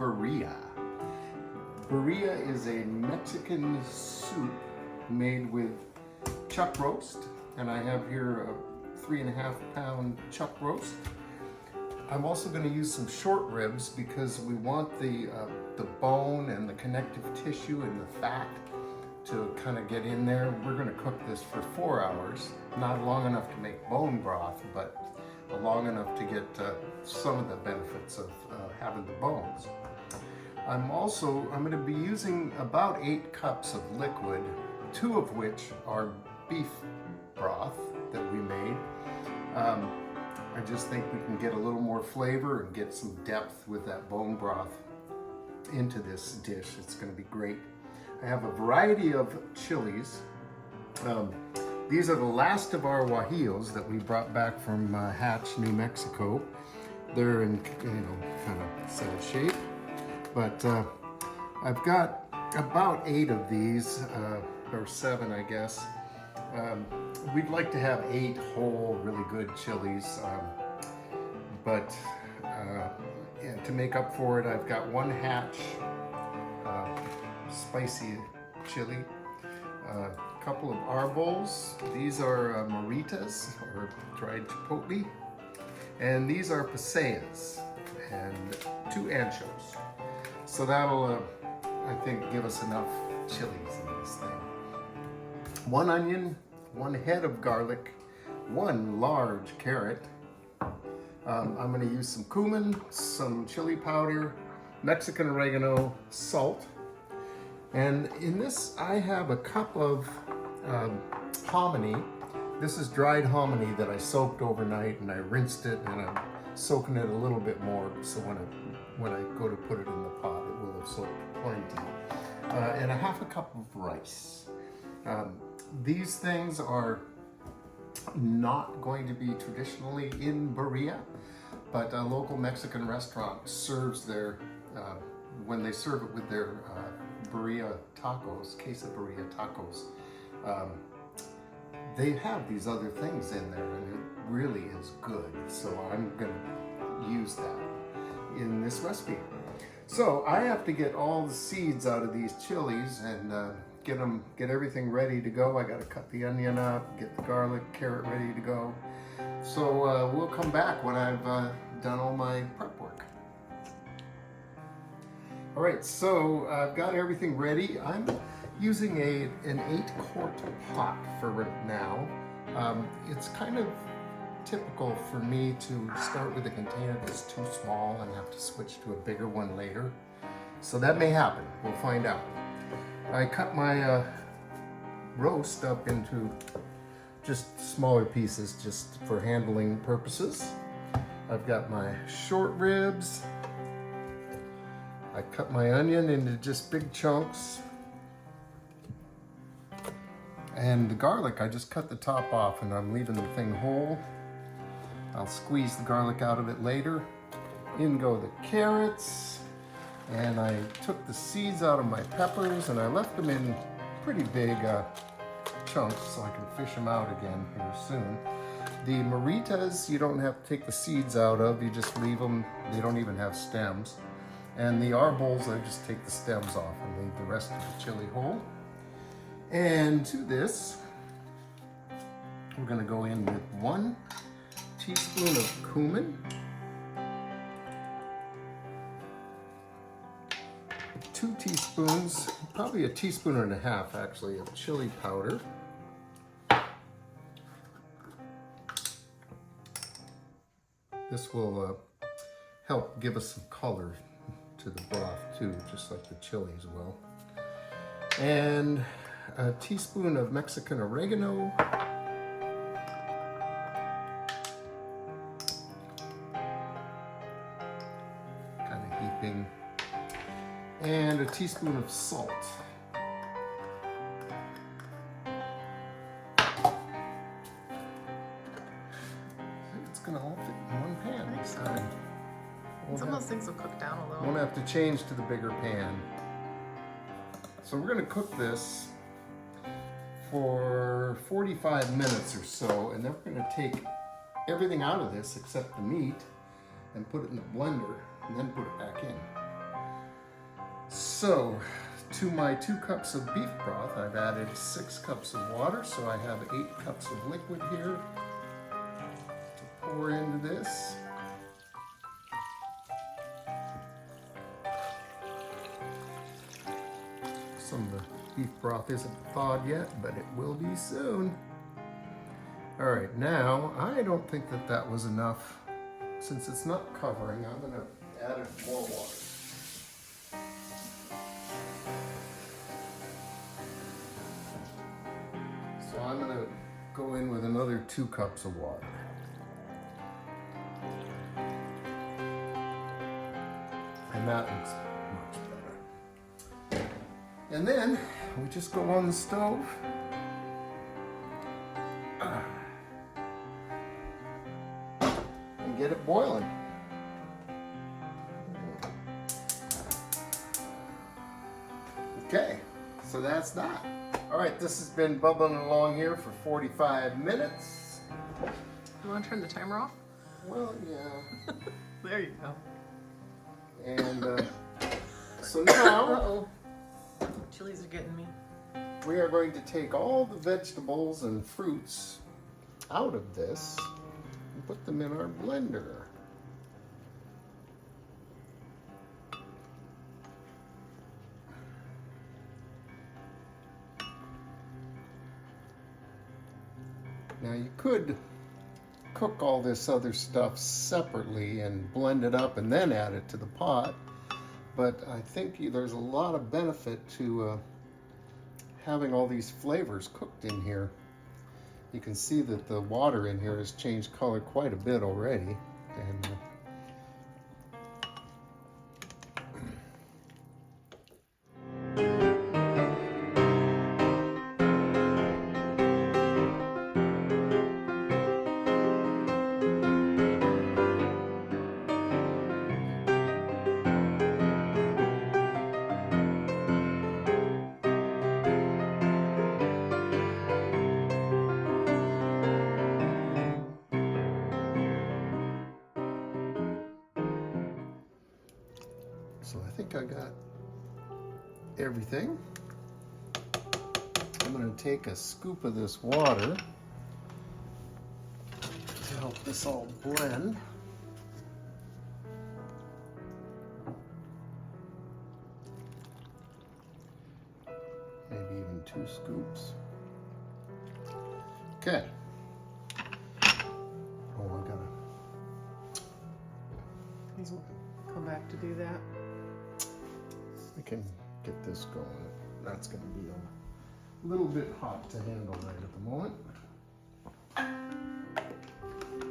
Birria. Birria is a Mexican soup made with chuck roast, and I have here a 3.5 pound chuck roast. I'm also going to use some short ribs because we want the bone and the connective tissue and the fat to kind of get in there. We're going to cook this for 4 hours, not long enough to make bone broth, but long enough to get some of the benefits of having the bones. I'm going to be using about 8 cups of liquid, 2 of which are beef broth that we made. I just think we can get a little more flavor and get some depth with that bone broth into this dish. It's going to be great. I have a variety of chilies. These are the last of our guajillos that we brought back from Hatch, New Mexico. They're in, kind of sad shape. But I've got about 8 of these, or 7, I guess. We'd like to have 8 whole, really good chilies, but to make up for it, I've got 1 Hatch spicy chili, a couple of Arbols. These are Moritas, or dried chipotle, and these are Pasillas, and 2 Anchos. So that'll, I think, give us enough chilies in this thing. 1 onion, 1 head of garlic, 1 large carrot. I'm going to use some cumin, some chili powder, Mexican oregano, salt. And in this, I have a cup of hominy. This is dried hominy that I soaked overnight, and I rinsed it, and I'm soaking it a little bit more, so when I go to put it in the pot, it will have soaked plenty. And a 1/2 cup of rice. These things are not going to be traditionally in Birria, but a local Mexican restaurant serves their, when they serve it with their Birria Tacos, Quesabirria Tacos, they have these other things in there, and it really is good. So I'm going to use that in this recipe. So I have to get all the seeds out of these chilies and get everything ready to go. I got to cut the onion up, get the garlic, carrot ready to go. So we'll come back when I've done all my prep work. All right, so I've got everything ready. I'm using an 8-quart pot for now. It's kind of typical for me to start with a container that's too small and have to switch to a bigger one later. So that may happen, we'll find out. I cut my roast up into just smaller pieces just for handling purposes. I've got my short ribs. I cut my onion into just big chunks. And the garlic, I just cut the top off and I'm leaving the thing whole. I'll squeeze the garlic out of it later. In go the carrots. And I took the seeds out of my peppers and I left them in pretty big chunks so I can fish them out again here soon. The Moritas, you don't have to take the seeds out of, you just leave them. They don't even have stems. And the Arbols, I just take the stems off and leave the rest of the chili whole. And to this, we're going to go in with 1 teaspoon of cumin, 2 teaspoons, probably 1.5 teaspoons actually, of chili powder. This will help give us some color to the broth too, just like the chilies will. And 1 teaspoon of Mexican oregano. Kind of heaping. And 1 teaspoon of salt. It's gonna all fit in one pan this time. Some of those things will cook down a little. Won't have to change to the bigger pan. So we're gonna cook this for 45 minutes or so, and then we're gonna take everything out of this except the meat and put it in the blender and then put it back in. So, to my 2 cups of beef broth, I've added 6 cups of water, so I have 8 cups of liquid here to pour into this. Some of the beef broth isn't thawed yet, but it will be soon. All right, now I don't think that that was enough. Since it's not covering, I'm going to add more water. So I'm going to go in with another 2 cups of water. And that looks much better. And then we just go on the stove. And get it boiling. Okay, so that's that. All right, this has been bubbling along here for 45 minutes. You want to turn the timer off? Well, yeah. There you go. And so now Uh-oh. Chilies are getting me. we are going to take all the vegetables and fruits out of this and put them in our blender. Now you could cook all this other stuff separately and blend it up and then add it to the pot, but I think there's a lot of benefit to having all these flavors cooked in here. You can see that the water in here has changed color quite a bit already, and so I think I got everything. I'm going to take a scoop of this water to help this all blend. Maybe even 2 scoops. Okay. Oh, I gotta. Please come back to do that. We can get this going. That's going to be a little bit hot to handle right at the moment.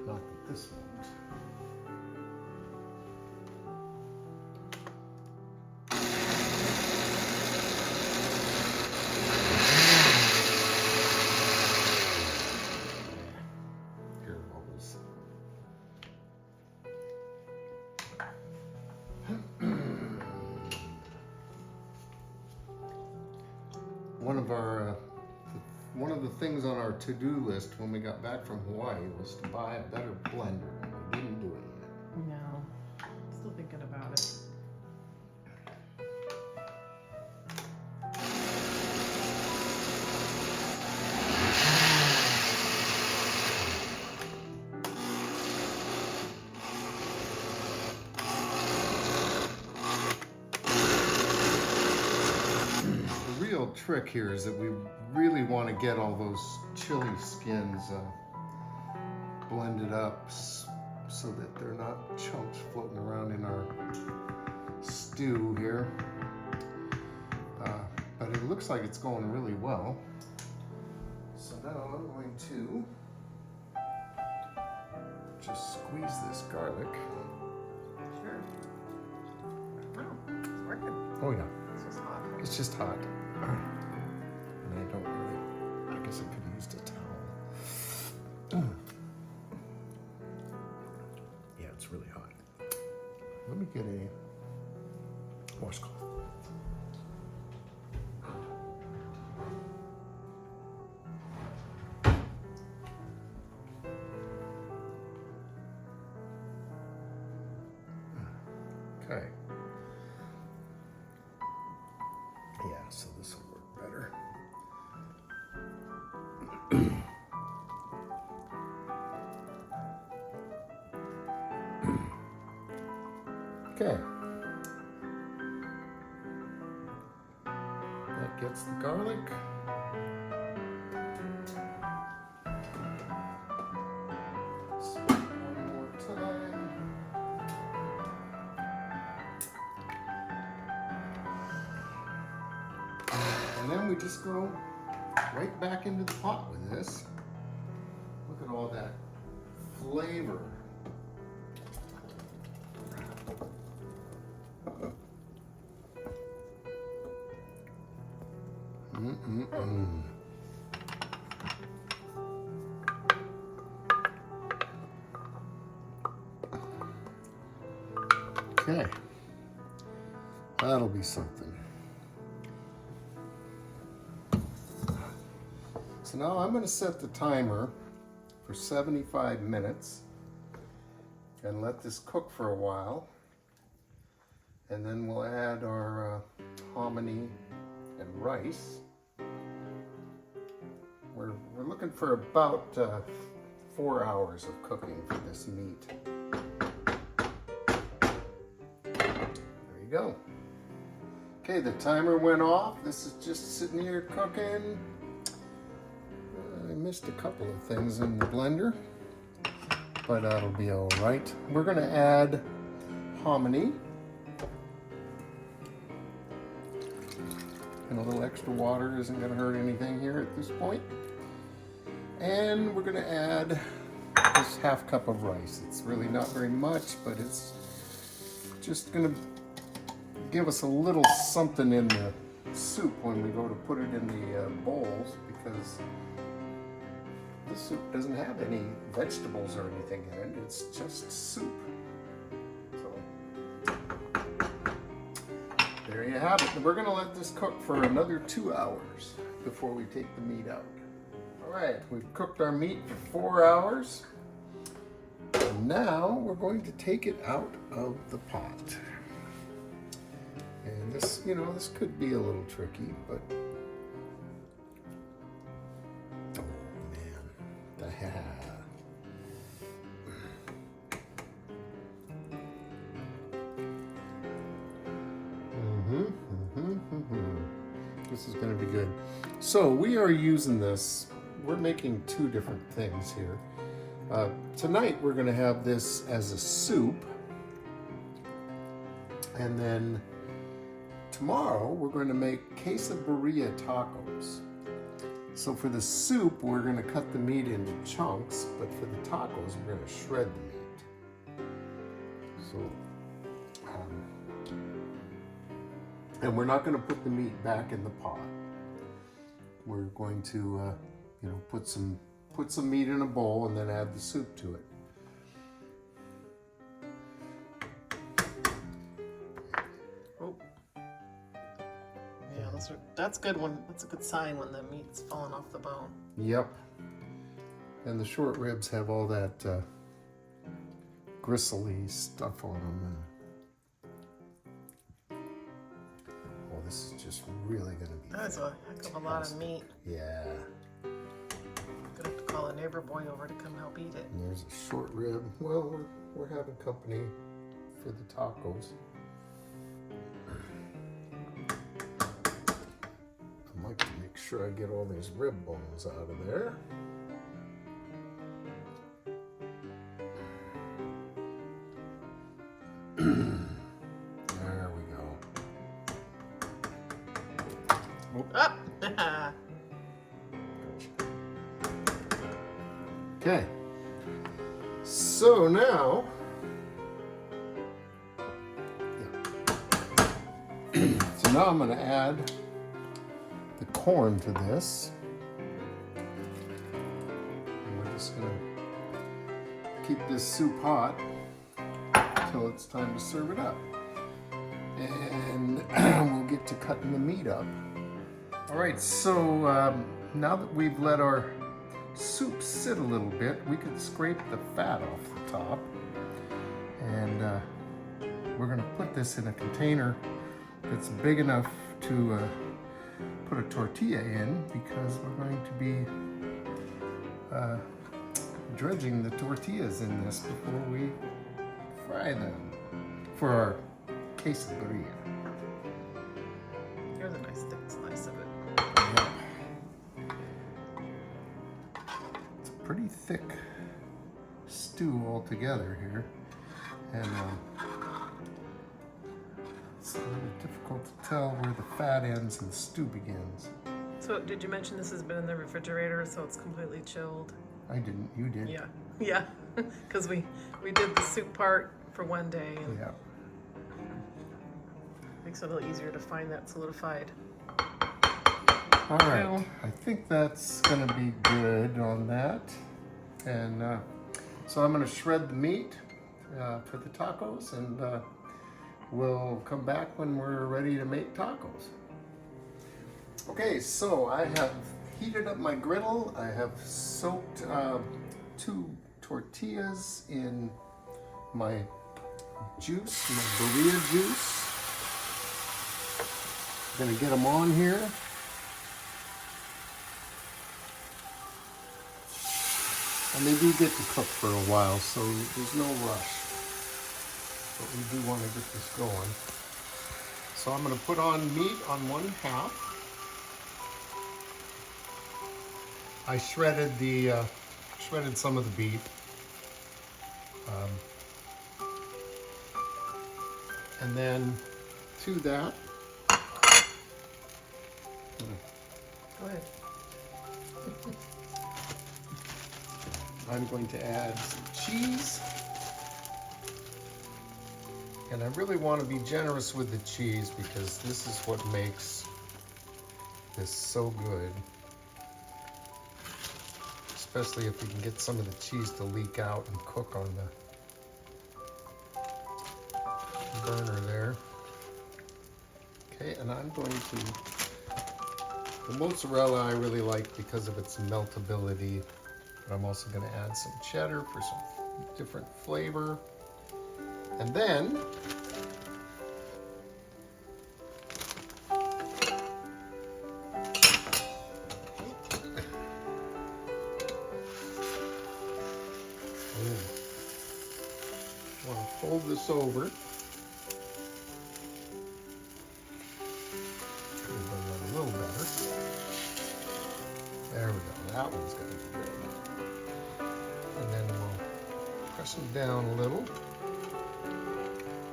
Not that this won't. Here it bubbles. One of the things on our to-do list when we got back from Hawaii was to buy a better blender, and we didn't do it yet. No. Still thinking about it. The real trick here is that we really want to get all those chili skins blended up so that they're not chunks floating around in our stew here. But it looks like it's going really well. So now I'm going to just squeeze this garlic. Sure. Oh, it's working. Oh yeah, This was hot. it's just hot. And I don't really, I guess I could have used a towel. Yeah, it's really hot. Let me get a washcloth. Okay. So this will work better. Okay. That gets the garlic. One more time. And then we just go right back into the pot with this. Look at all that flavor. Okay, that'll be something. So now I'm going to set the timer for 75 minutes and let this cook for a while. And then we'll add our hominy and rice. We're looking for about 4 hours of cooking for this meat. There you go. Okay, the timer went off. This is just sitting here cooking. I missed a couple of things in the blender, but that'll be all right. We're going to add hominy. And a little extra water isn't going to hurt anything here at this point. And we're going to add this half cup of rice. It's really not very much, but it's just going to give us a little something in the soup when we go to put it in the bowls, because this soup doesn't have any vegetables or anything in it. It's just soup. There you have it. We're going to let this cook for another 2 hours before we take the meat out. All right, we've cooked our meat for 4 hours. And now we're going to take it out of the pot. And this, you know, this could be a little tricky, but oh man, the This is going to be good. So we are using this. We're making 2 different things here. Tonight we're going to have this as a soup, and then tomorrow we're going to make Quesabirria Tacos. So for the soup we're going to cut the meat into chunks, but for the tacos we're going to shred the meat. So and we're not going to put the meat back in the pot. We're going to, you know, put some meat in a bowl and then add the soup to it. Oh, yeah, that's good one. That's a good sign when the meat's falling off the bone. Yep. And the short ribs have all that gristly stuff on them. This is just really going to be That's a heck of a lot of meat. Yeah. Gonna have to call a neighbor boy over to come help eat it. And there's a short rib. Well, we're having company for the tacos. I'd like to make sure I get all these rib bones out of there. Okay, so now, I'm going to add the corn to this. And we're just going to keep this soup hot until it's time to serve it up. And we'll get to cutting the meat up. All right, so now that we've let our soup sit a little bit, we can scrape the fat off the top. And we're going to put this in a container that's big enough to put a tortilla in because we're going to be dredging the tortillas in this before we fry them for our quesabirria. Here's a nice thick slice of it. Yep. It's a pretty thick stew altogether here, and it's a little difficult to tell where the fat ends and the stew begins. So did you mention this has been in the refrigerator, so it's completely chilled? I didn't. You did. Yeah, yeah, because we did the soup part for one day, and Yeah. makes it a little easier to find that solidified. All right. Now- I think that's going to be good on that. And so I'm going to shred the meat for the tacos, and we'll come back when we're ready to make tacos. Okay, so I have heated up my griddle. I have soaked 2 tortillas in my juice, my Birria juice. I'm gonna get them on here. And they do get to cook for a while, so there's no rush. But we do want to get this going. So I'm gonna put on meat on 1/2. I shredded shredded some of the beef. And then to that, Go ahead. I'm going to add some cheese. And I really want to be generous with the cheese because this is what makes this so good. Especially if we can get some of the cheese to leak out and cook on the burner there. Okay, and I'm going to, the mozzarella I really like because of its meltability, but I'm also going to add some cheddar for some different flavor. And then I want to fold this over. A little better. There we go. That one's going to be good. And then we'll press them down a little.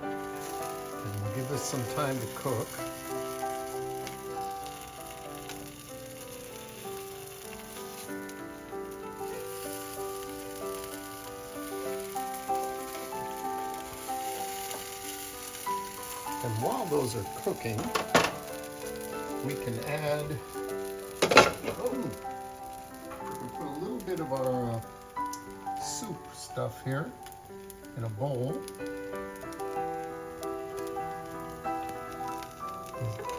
And we'll give this some time to cook. And while those are cooking, we can add, we put a little bit of our soup stuff here in a bowl.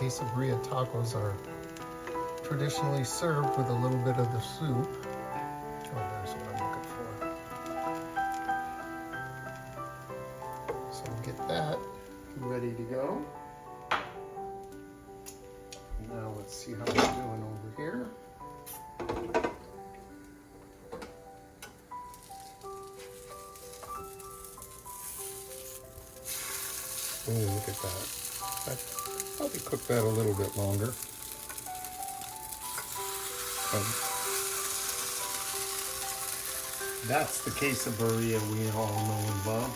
These Quesabirria tacos are traditionally served with a little bit of the soup. Oh, there's what I'm looking for. So we'll get that ready to go. Now let's see how we're doing over here. Oh, look at that. I'd probably cook that a little bit longer. That's the quesabirria we all know and love.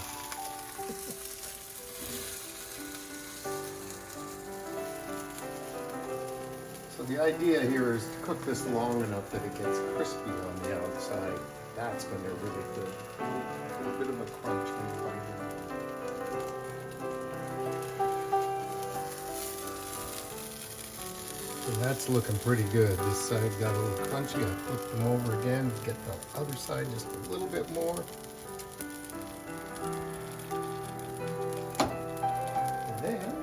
So the idea here is to cook this long enough that it gets crispy on the outside. That's when they're really good. A little bit of a crunch when you bite them. So that's looking pretty good. This side got a little crunchy. I flip them over again to get the other side just a little bit more. And then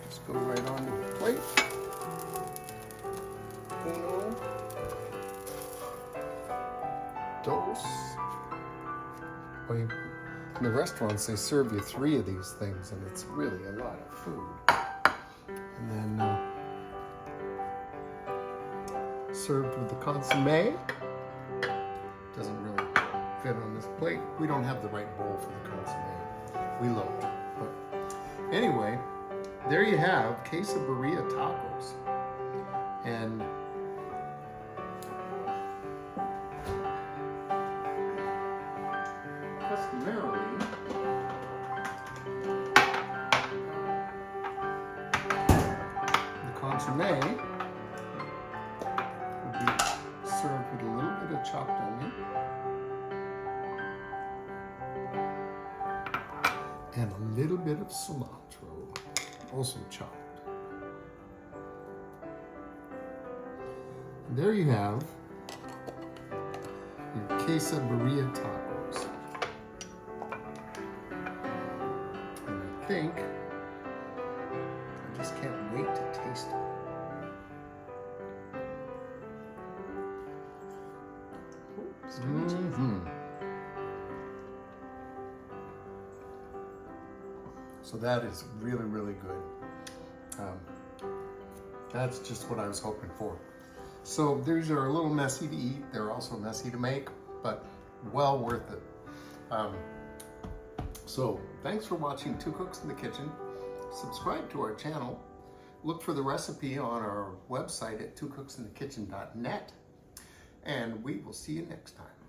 just go right onto the plate. Uno, dos. Well, in the restaurants, they serve you 3 of these things, and it's really a lot of food. And then served with the consommé. Doesn't really fit on this plate. We don't have the right bowl for the consommé. We looked. But anyway, there you have Quesabirria Tacos. And customarily, the consommé would be served with a little bit of chopped onion and a little bit of cilantro, also chopped. And there you have your Quesabirria Tacos. And I think I just can't wait to taste it. So that is really, really good. That's just what I was hoping for. So these are a little messy to eat. They're also messy to make, but well worth it. So thanks for watching Two Cooks in the Kitchen. Subscribe to our channel. Look for the recipe on our website at twocooksinthekitchen.net. And we will see you next time.